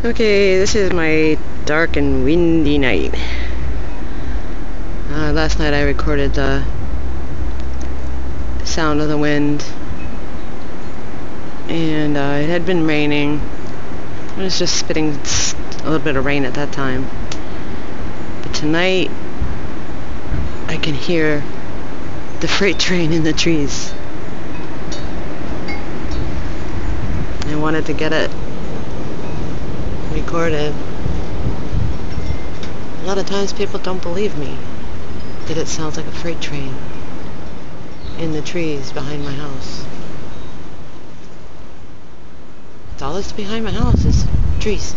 Okay, this is my dark and windy night. Last night I recorded the sound of the wind, and it had been raining. It was just spitting a little bit of rain at that time. But tonight I can hear the freight train in the trees. I wanted to get it recorded. A lot of times people don't believe me that it sounds like a freight train in the trees behind my house. That's all that's behind my house is trees.